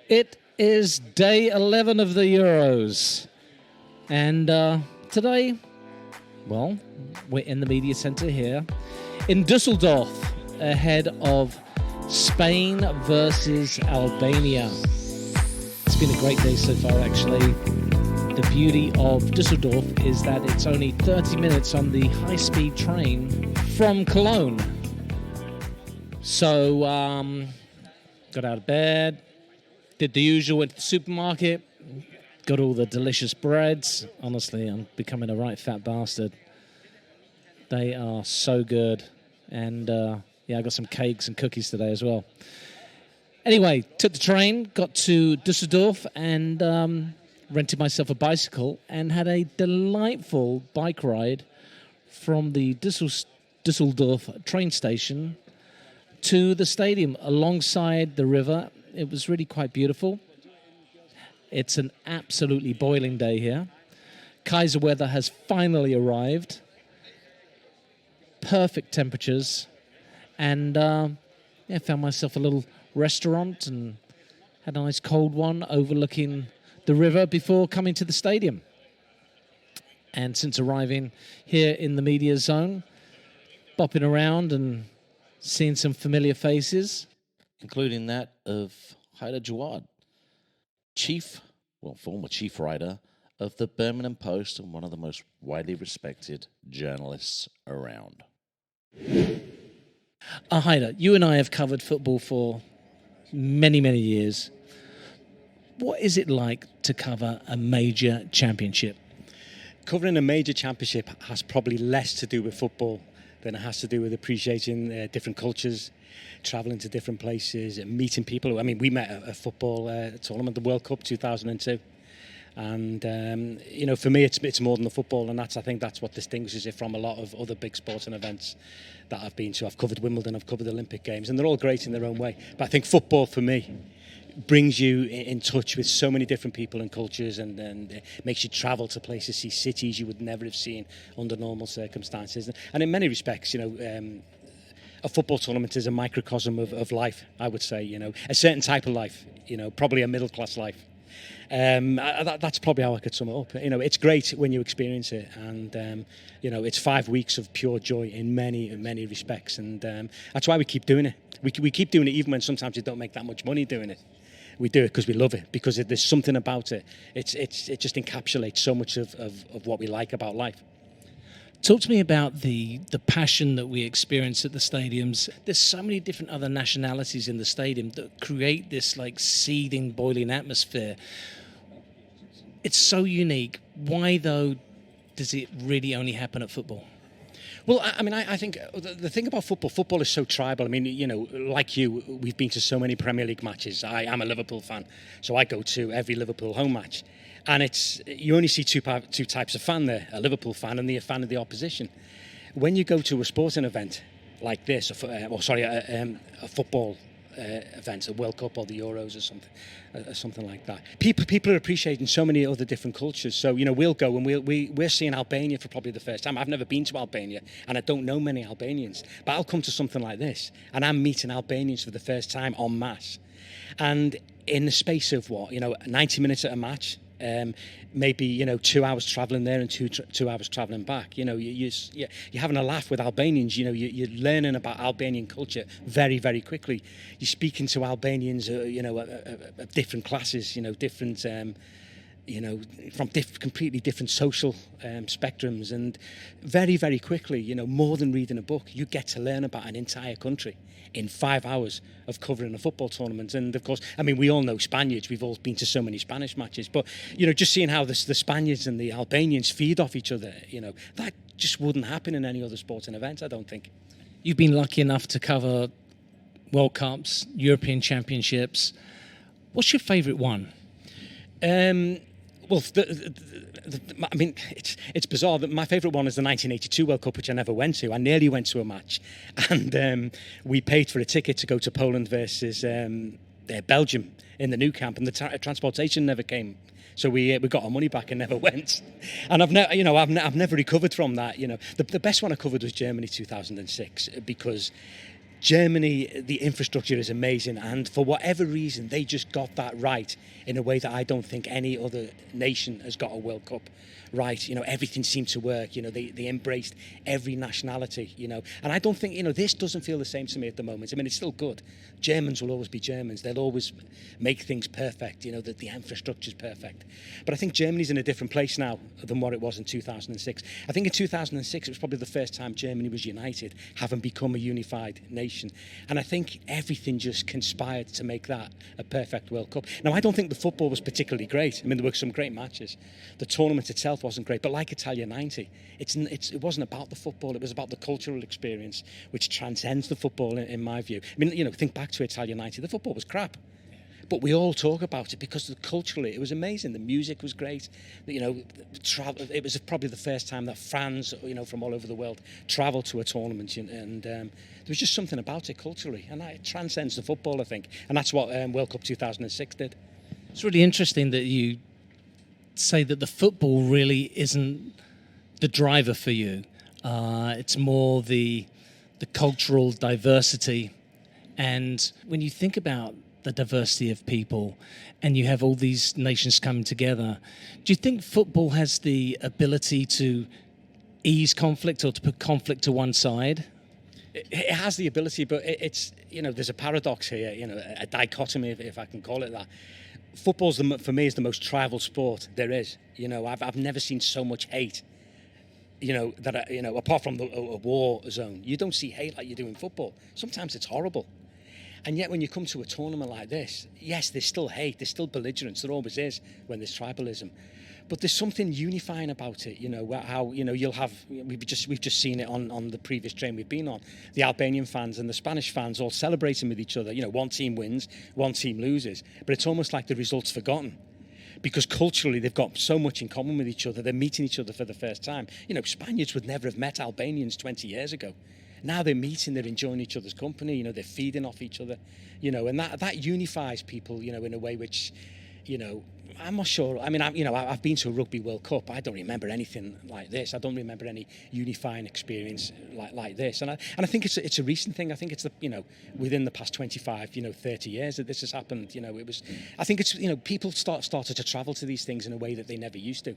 It is day 11 of the Euros. And today, well, we're in the media center here in Dusseldorf ahead of Spain versus Albania. It's been a great day so far, actually. The beauty of Dusseldorf is that it's only 30 minutes on the high-speed train from Cologne. So, got out of bed, did the usual, went to the supermarket, got all the delicious breads. Honestly, I'm becoming a right fat bastard. They are so good. And I got some cakes and cookies today as well. Anyway, took the train, got to Dusseldorf and rented myself a bicycle and had a delightful bike ride from the Dusseldorf train station to the stadium alongside the river. It was really quite beautiful. It's an absolutely boiling day here. Kaiser weather has finally arrived. Perfect temperatures. And found myself a little restaurant and had a nice cold one overlooking the river before coming to the stadium. And since arriving here in the media zone, bopping around and seeing some familiar faces, including that of Haida Jawad, former chief writer of the Birmingham Post and one of the most widely respected journalists around. Haida, you and I have covered football for many, many years. What is it like to cover a major championship? Covering a major championship has probably less to do with football than it has to do with appreciating different cultures, travelling to different places, and meeting people. I mean, we met at a football tournament, the World Cup 2002. And, for me, it's more than the football, and I think that's what distinguishes it from a lot of other big sporting events that I've been to. I've covered Wimbledon, I've covered the Olympic Games, and they're all great in their own way. But I think football, for me, brings you in touch with so many different people and cultures, and makes you travel to places, see cities you would never have seen under normal circumstances. And in many respects, a football tournament is a microcosm of life, I would say, a certain type of life, probably a middle-class life. That's probably how I could sum it up. It's great when you experience it, and it's 5 weeks of pure joy in many respects, and that's why we keep doing it. We keep doing it even when sometimes you don't make that much money doing it. We do it because we love it, because there's something about it. It just encapsulates so much of what we like about life. Talk to me about the passion that we experience at the stadiums. There's so many different other nationalities in the stadium that create this seething, boiling atmosphere. It's so unique. Why, though, does it really only happen at football? Well, I think the thing about football is so tribal. I mean, like you, we've been to so many Premier League matches. I am a Liverpool fan, so I go to every Liverpool home match. And you only see two types of fan there, a Liverpool fan and a fan of the opposition. When you go to a sporting event like this, a football event, a World Cup or the Euros or something like that, people are appreciating so many other different cultures. So, we'll go and we're seeing Albania for probably the first time. I've never been to Albania and I don't know many Albanians, but I'll come to something like this and I'm meeting Albanians for the first time en masse. And in the space of 90 minutes at a match, maybe 2 hours travelling there and two hours travelling back. You're having a laugh with Albanians. You're learning about Albanian culture very, very quickly. You're speaking to Albanians, of different classes, different, from completely different social spectrums, and very, very quickly, more than reading a book, you get to learn about an entire country in 5 hours of covering a football tournament. And of course, we all know Spaniards. We've all been to so many Spanish matches, but just seeing how the Spaniards and the Albanians feed off each other, that just wouldn't happen in any other sporting event, I don't think. You've been lucky enough to cover World Cups, European Championships. What's your favourite one? Well, it's bizarre that my favourite one is the 1982 World Cup, which I never went to. I nearly went to a match, and we paid for a ticket to go to Poland versus Belgium in the Nou Camp, and the transportation never came. So we got our money back and never went. And I've never recovered from that. The best one I covered was Germany 2006, because Germany, the infrastructure is amazing, and for whatever reason, they just got that right in a way that I don't think any other nation has got a World Cup right. Everything seemed to work. They embraced every nationality, and I don't think, this doesn't feel the same to me at the moment. I mean, it's still good. Germans will always be Germans. They'll always make things perfect, that the infrastructure's perfect. But I think Germany's in a different place now than what it was in 2006. I think in 2006, it was probably the first time Germany was united, having become a unified nation. And I think everything just conspired to make that a perfect World Cup. Now, I don't think the football was particularly great. I mean, there were some great matches. The tournament itself wasn't great, but like Italia 90, it wasn't about the football. It was about the cultural experience, which transcends the football, in my view. I mean, think back to Italia 90. The football was crap. But we all talk about it because culturally it was amazing. The music was great. It was probably the first time that fans, from all over the world travelled to a tournament, and there was just something about it culturally, and it transcends the football, I think. And that's what World Cup 2006 did. It's really interesting that you say that the football really isn't the driver for you. It's more the cultural diversity. And when you think about the diversity of people and you have all these nations coming together, do you think football has the ability to ease conflict or to put conflict to one side? It has the ability, but it's, there's a paradox here, a dichotomy, if I can call it that. Football's, for me, is the most tribal sport there is. I've never seen so much hate. Apart from a war zone, you don't see hate like you do in football. Sometimes it's horrible. And yet when you come to a tournament like this, yes, there's still hate, there's still belligerence, there always is when there's tribalism. But there's something unifying about it, how, you'll have, we've just seen it on the previous train we've been on, the Albanian fans and the Spanish fans all celebrating with each other. One team wins, one team loses, but it's almost like the result's forgotten. Because culturally, they've got so much in common with each other. They're meeting each other for the first time. Spaniards would never have met Albanians 20 years ago. Now they're meeting, they're enjoying each other's company, they're feeding off each other, and that unifies people, in a way which, I'm not sure. I mean, I've been to a Rugby World Cup. I don't remember anything like this. I don't remember any unifying experience like this. And I think it's a recent thing. I think it's within the past 25, 30 years that this has happened. I think it's, people started to travel to these things in a way that they never used to.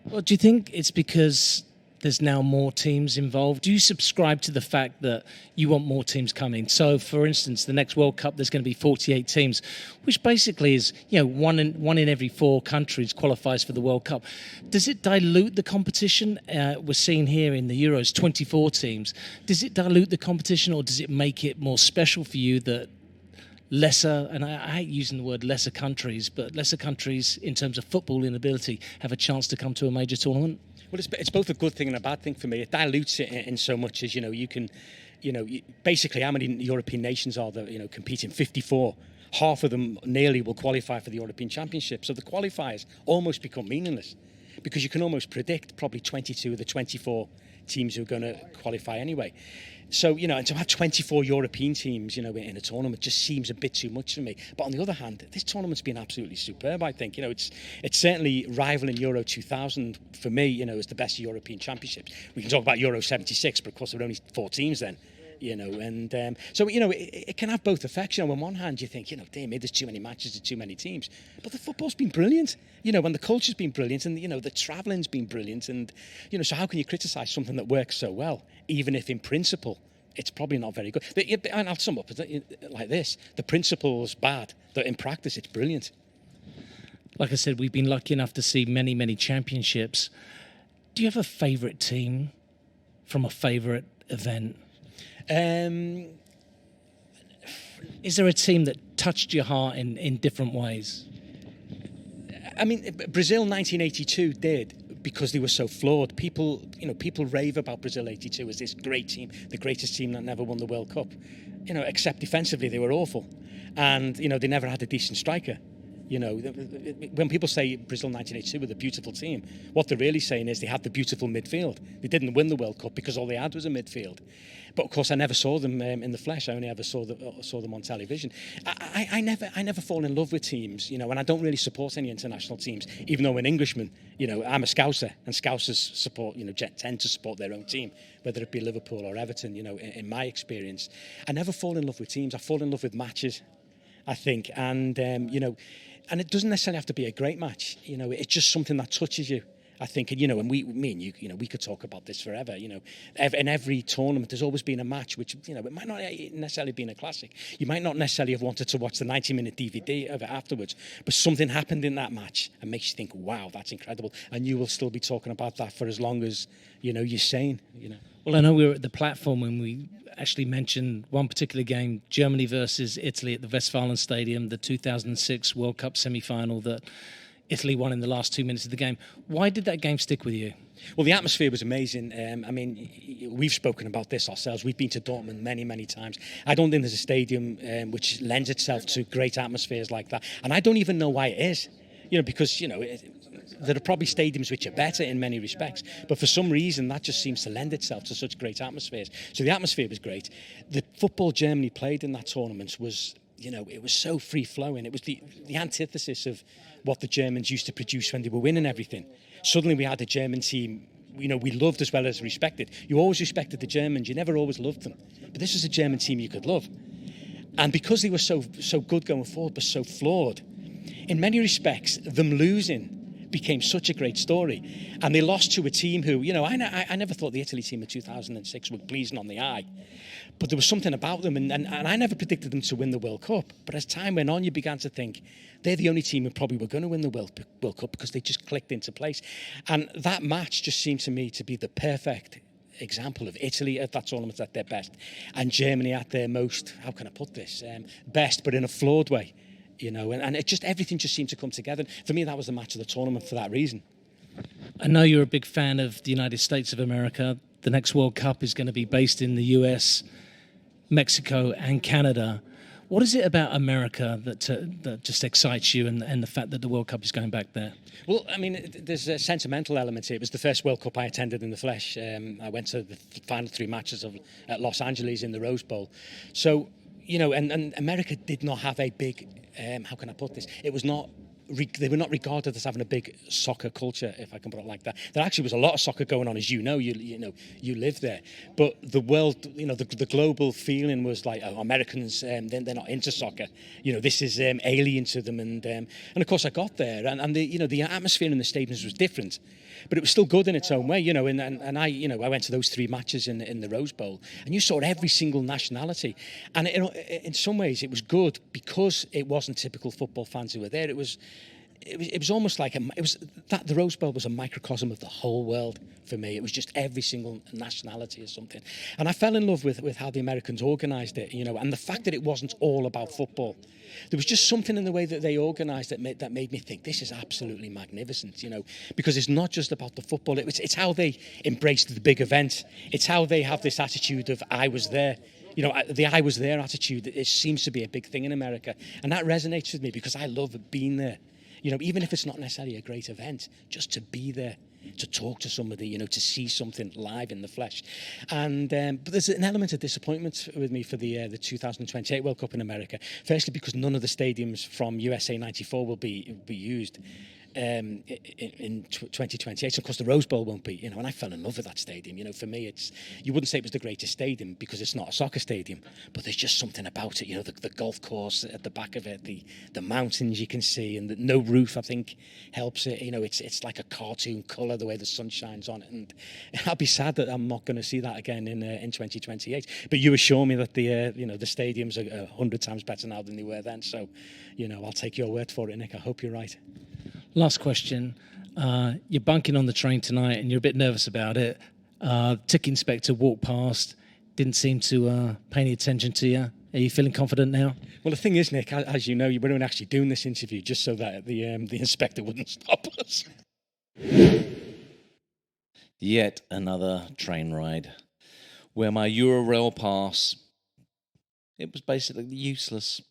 Well, do you think it's because there's now more teams involved? Do you subscribe to the fact that you want more teams coming? So, for instance, the next World Cup, there's going to be 48 teams, which basically is, one in every 4 countries qualifies for the World Cup. Does it dilute the competition? We're seeing here in the Euros, 24 teams. Does it dilute the competition, or does it make it more special for you that lesser, and I hate using the word lesser countries, but lesser countries in terms of football inability have a chance to come to a major tournament? Well, it's both a good thing and a bad thing for me. It dilutes it in so much as, you can, basically how many European nations are there, competing? 54. Half of them nearly will qualify for the European Championship. So the qualifiers almost become meaningless because you can almost predict probably 22 of the 24 teams who are going to qualify anyway. So, and to have 24 European teams, in a tournament just seems a bit too much to me. But on the other hand, this tournament's been absolutely superb, I think. It's certainly rivaling Euro 2000 for me, as the best European Championships. We can talk about Euro 76, but of course there were only 4 teams then. So it can have both effects. On one hand you think, dear me, there's too many matches to too many teams, but the football's been brilliant, and the culture's been brilliant, and the travelling's been brilliant, and so how can you criticise something that works so well, even if in principle it's probably not very good? And I'll sum up like this: the principle's bad, but in practice it's brilliant. Like I said, we've been lucky enough to see many, many championships. Do you have a favourite team from a favourite event? Is there a team that touched your heart in different ways? I mean, Brazil 1982 did, because they were so flawed. People rave about Brazil 82 as this great team, the greatest team that never won the World Cup. Except defensively they were awful, and they never had a decent striker. You know, when people say Brazil 1982 were the beautiful team, what they're really saying is they had the beautiful midfield. They didn't win the World Cup because all they had was a midfield. But of course, I never saw them in the flesh. I only ever saw them on television. I never fall in love with teams, you know, and I don't really support any international teams, even though I'm an Englishman. You know, I'm a Scouser, and Scousers support, you know, tend to support their own team, whether it be Liverpool or Everton. You know, in my experience, I never fall in love with teams. I fall in love with matches, I think, and you know. And it doesn't necessarily have to be a great match. You know, it's just something that touches you, I think. And, you know, and me and you, you know, we could talk about this forever. You know, in every tournament, there's always been a match which, you know, it might not necessarily be a classic. You might not necessarily have wanted to watch the 90-minute DVD of it afterwards, but something happened in that match and makes you think, wow, that's incredible. And you will still be talking about that for as long as, you know, you're sane, you know. Well, I know we were at the platform when we actually mentioned one particular game, Germany versus Italy at the Westfalen Stadium, the 2006 World Cup semi-final that Italy won in the last 2 minutes of the game. Why did that game stick with you? Well, the atmosphere was amazing. I mean, we've spoken about this ourselves. We've been to Dortmund many, many times. I don't think there's a stadium which lends itself to great atmospheres like that. And I don't even know why it is. You know, because, you know, there are probably stadiums which are better in many respects, but for some reason that just seems to lend itself to such great atmospheres. So the atmosphere was great. The football Germany played in that tournament was, you know, it was so free-flowing. It was the antithesis of what the Germans used to produce when they were winning everything. Suddenly we had a German team, you know, we loved as well as respected. You always respected the Germans, you never always loved them. But this was a German team you could love. And because they were so good going forward, but so flawed, in many respects, them losing became such a great story. And they lost to a team who, you know, I never thought the Italy team of 2006 were pleasing on the eye. But there was something about them, and I never predicted them to win the World Cup. But as time went on, you began to think they're the only team who probably were going to win the World Cup because they just clicked into place. And that match just seemed to me to be the perfect example of Italy at that tournament at their best, and Germany at their most, how can I put this, best, but in a flawed way. You know, and it just, everything just seemed to come together. For me, that was the match of the tournament for that reason. I know you're a big fan of the United States of America. The next World Cup is going to be based in the US, Mexico, and Canada. What is it about America that just excites you, and the fact that the World Cup is going back there? Well, I mean, there's a sentimental element here. It was the first World Cup I attended in the flesh. I went to the final 3 matches at Los Angeles in the Rose Bowl. So, you know, and America did not have a big, how can I put this? It was not, they were not regarded as having a big soccer culture, if I can put it like that. There actually was a lot of soccer going on, as you know, you live there. But the world, you know, the global feeling was like, oh, Americans, they're not into soccer. You know, this is alien to them. And of course I got there, and the, you know, the atmosphere in the stadiums was different. But it was still good in its own way, you know, and I went to those 3 matches in the Rose Bowl, and you saw every single nationality. And in some ways it was good because it wasn't typical football fans who were there. It was almost like the Rose Bowl was a microcosm of the whole world for me. It was just every single nationality or something. And I fell in love with how the Americans organised it, you know, and the fact that it wasn't all about football. There was just something in the way that they organised it that made me think this is absolutely magnificent, you know, because it's not just about the football. It's how they embraced the big event. It's how they have this attitude of I was there. You know, the I was there attitude, it seems to be a big thing in America. And that resonates with me because I love being there. You know, even if it's not necessarily a great event, just to be there, to talk to somebody, you know, to see something live in the flesh. And but there's an element of disappointment with me for the 2028 World Cup in America. Firstly, because none of the stadiums from USA 94 will be used in 2028. So of course the Rose Bowl won't be, you know, and I fell in love with that stadium. You know, for me, you wouldn't say it was the greatest stadium because it's not a soccer stadium, but there's just something about it. You know, the golf course at the back of it, the mountains you can see, and no roof, I think, helps it. You know, it's like a cartoon colour the way the sun shines on it, and I'll be sad that I'm not going to see that again in 2028. But you assure me that the stadiums are 100 times better now than they were then. So, you know, I'll take your word for it, Nick. I hope you're right. Last question. You're bunking on the train tonight and you're a bit nervous about it. Tick inspector walked past, didn't seem to pay any attention to you. Are you feeling confident now? Well, the thing is, Nick, as you know, we weren't actually doing this interview just so that the inspector wouldn't stop us. Yet another train ride where my Eurail pass, it was basically useless.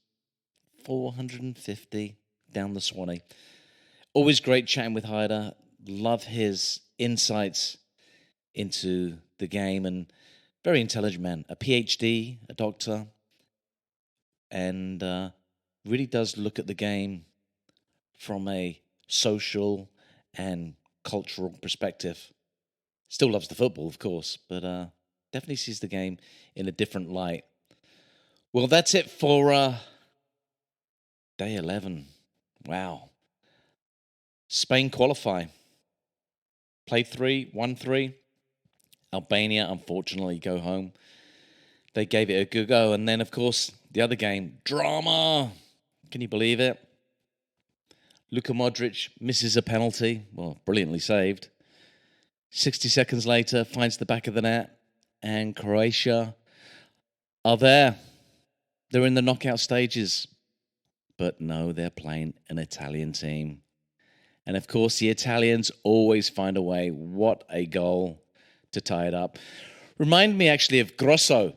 450 down the Swanee. Always great chatting with Hyder. Love his insights into the game, and very intelligent man. A PhD, a doctor, and really does look at the game from a social and cultural perspective. Still loves the football, of course, but definitely sees the game in a different light. Well, that's it for day 11. Wow. Spain qualify. Played 3, won 3. Albania, unfortunately, go home. They gave it a good go. And then, of course, the other game, drama. Can you believe it? Luka Modric misses a penalty. Well, brilliantly saved. 60 seconds later, finds the back of the net. And Croatia are there. They're in the knockout stages. But no, they're playing an Italian team. And of course, the Italians always find a way. What a goal to tie it up. Remind me actually of Grosso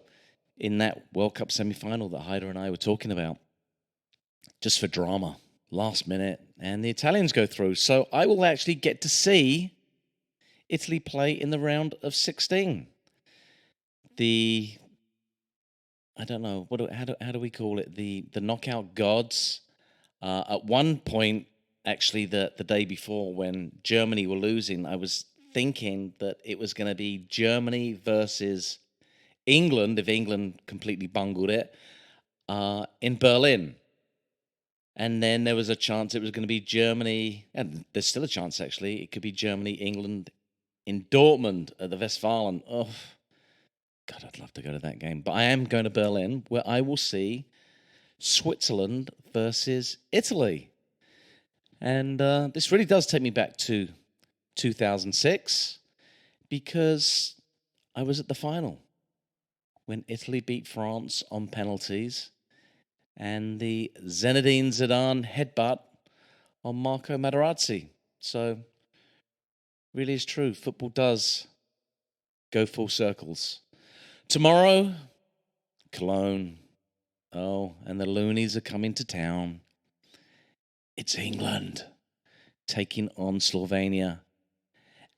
in that World Cup semi-final that Hyder and I were talking about. Just for drama, last minute, and the Italians go through. So I will actually get to see Italy play in the round of 16. I don't know, how do we call it? The knockout gods. At one point, actually, the day before when Germany were losing, I was thinking that it was going to be Germany versus England, if England completely bungled it, in Berlin. And then there was a chance it was going to be Germany, and there's still a chance, actually. It could be Germany, England in Dortmund at the Westfalen. Oh, God, I'd love to go to that game. But I am going to Berlin, where I will see Switzerland versus Italy. And this really does take me back to 2006, because I was at the final when Italy beat France on penalties, and the Zinedine Zidane headbutt on Marco Materazzi. So, really is true. Football does go full circles. Tomorrow, Cologne. Oh, and the loonies are coming to town. It's England taking on Slovenia.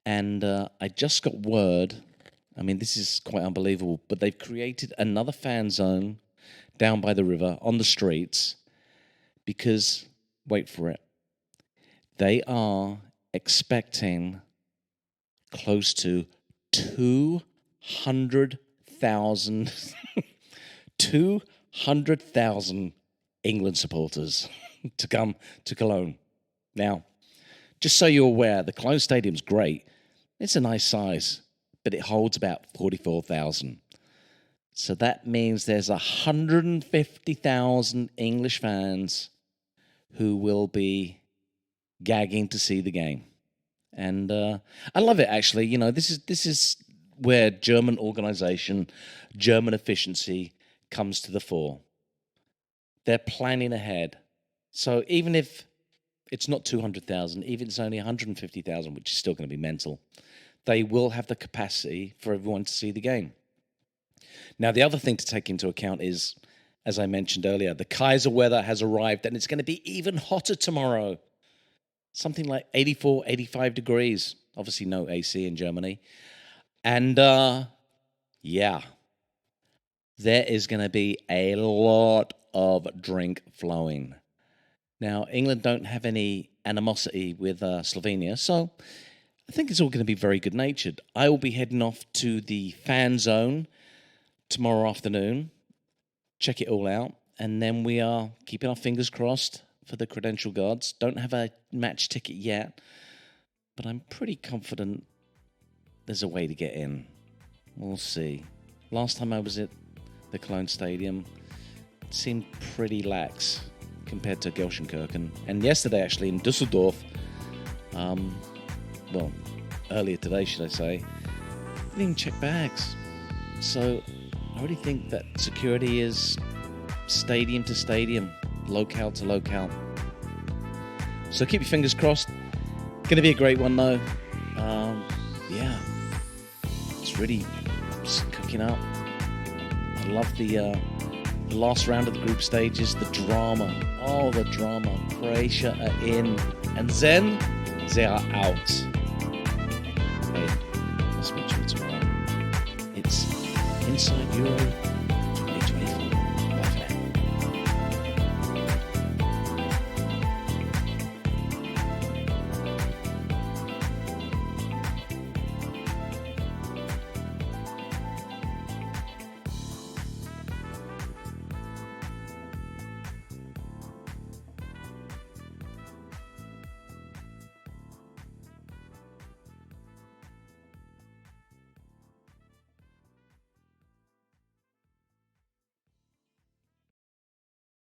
And I just got word, I mean, this is quite unbelievable, but they've created another fan zone down by the river on the streets because, wait for it, they are expecting close to 200,000 England supporters to come to Cologne. Now, just so you're aware, the Cologne Stadium's great. It's a nice size, but it holds about 44,000. So that means there's 150,000 English fans who will be gagging to see the game. And I love it, actually. You know, this is where German organization, German efficiency comes to the fore. They're planning ahead. So even if it's not 200,000, even if it's only 150,000, which is still going to be mental, they will have the capacity for everyone to see the game. Now, the other thing to take into account is, as I mentioned earlier, the Kaiser weather has arrived, and it's going to be even hotter tomorrow. Something like 84, 85 degrees. Obviously, no AC in Germany. And, yeah, there is going to be a lot of drink flowing. Now, England don't have any animosity with Slovenia, so I think it's all going to be very good-natured. I will be heading off to the fan zone tomorrow afternoon, check it all out, and then we are keeping our fingers crossed for the credential guards. Don't have a match ticket yet, but I'm pretty confident there's a way to get in. We'll see. Last time I was at the Cologne Stadium, it seemed pretty lax compared to Gelsenkirchen. And yesterday, actually, in Dusseldorf, earlier today, should I say, didn't even check bags. So I already think that security is stadium to stadium, locale to locale. So keep your fingers crossed. Going to be a great one, though. Yeah, it's really cooking up. I love the last round of the group stages, the drama. Oh, the drama. Croatia are in. And then they are out. Hey, I'll speak to you tomorrow. It's Inside Euro